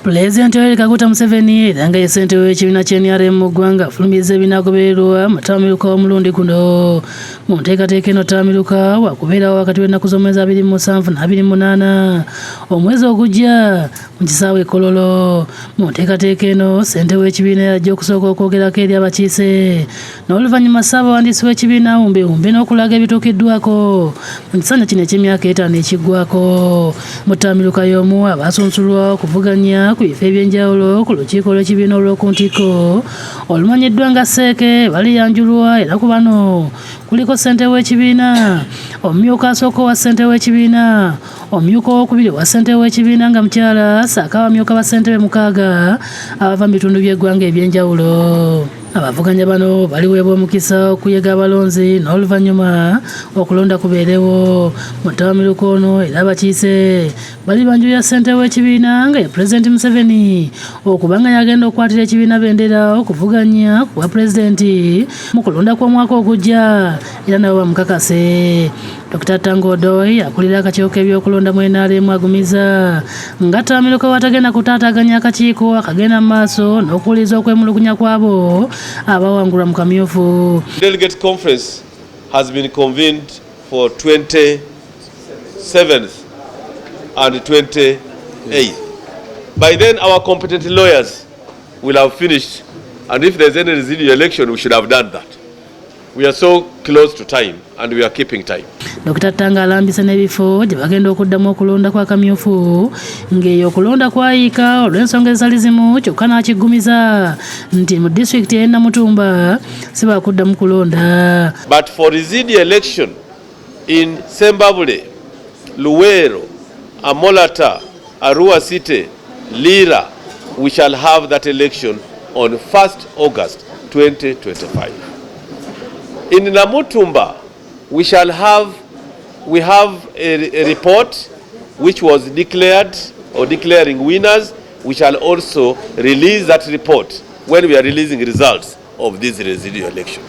Pulezidenti Yoweri Kaguta Museveni era nga ye ssentebe w'ekibiina kya NRM mu ggwanga afulumiza ebinaagobererwa mu Ttabamiruka omulundi guno. Mu nteekateeka eno Ttabamiruka waakubeerawo wakati w'ennaku z'omwezi 27 na 28 omwezi ogujja mu kisaawe Kololo. Mu nteekateeka eno ssentebe w'ekibiina yajja okusooka okwogerako eri abakiise n'oluvannyuma ssaabawandiisi w'ekibiina awumbewumbe n'okulaga ebituukiddwako mu kiseera kino eky'emyaka 5 ekiggwako. Mu Ttabamiruka y'omu abaasunsulwa okuvuganya ku bifo ebyenjawulo ku lukiiko lw'ekibiina olw'oku ntikko olumanyiddwa nga Seeke baliyanjulwa era ku bano kuliko ssentebe w'ekibiina, omumyuka asooka wa ssentebe w'ekibiina, omumyuka owookubiri wa ssentebe w'ekibiina nga mukyala ssaako abamyuka ba ssentebe 6 abava mu bitundu by'eggwanga ebyenjawulo. Abavuganya bano baliweebwa omukisa okuyega abalonzi n'oluvannyuma okulonda kubeerewo. Mu Ttabamiruka ono era abakiise balibanjulira ssentebe w'ekibiina nga ye Pulezidenti Museveni okuba nga yagenda okukwatira ekibiina bendera okuvuganya ku bwa pulezidenti mu kulonda kw'omwaka ogujja era nabo bamukakase. Dr. Tangodoy akulira akakiiko k'ebyokulonda mu NRM agumiza nga Ttabamiruka watagenda kutaataganya akakiiko akagenda mu maaso n'okuwuliza okwemulugunya kwabo abawangulwa mu kamyufu. Delegate conference has been convened for 27th and 28th. By then our competent lawyers will have finished, and if there's any residual election we should have done that. We are so close to time and we are keeping time. Dr. Tanga alambise n'ebifo gye bagenda okuddamu okulonda kwa kamyufu ng'eyo okulonda kwayiika olw'ensonga ezitali zimu kyokka n'akiggumiza nti mu disitulikiti y'e Namutumba si baakuddamu kulonda. But for residual election in Sembabule, Luwero, Amolata, Arua City, Lira, we shall have that election on 1st August 2025. In Namutumba, we have a report which was declared or declaring winners. We shall also release that report when we are releasing results of this residual election.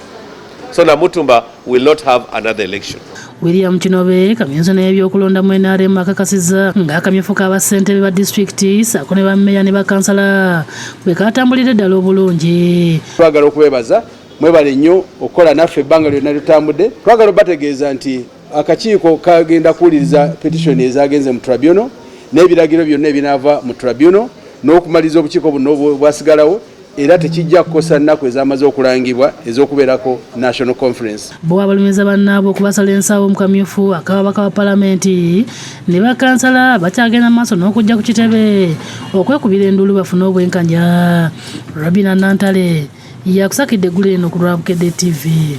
So Namutumba will not have another election. William Kinobe kamyuso n'ebyokulonda mu NRM akakasiza ng'akamyufu k'abassentebe ba disitulikiti ssaako ne bammeeya ne bakansala bwe kaatambulira ddala obulungi. Twagala okubeebaza mwebale nnyo okukola naffe ebbanga lyonna litambudde. Twagala bategeeza nti akakiiko kagenda kuwuliriza petitioni ezagenze mu tribunal n'ebiragiro byonna ebinaava mu tribunal n'okumaliza obukiiko buno bwasigalawo era tekijja kukosa nnaku ezamaze okulangibwa ez'okubeerako national conference. Bo abalumiza bannaabwe okubasala ensawo mu kamyufu akababaka wa palamenti ne bakansala bakyagenda mu maaso n'okujja ku kitebe okwekubira enduulu bafune obwenkanya. Rabina Nantale yakusakidde eggulu eno ku lwa Bukedde TV.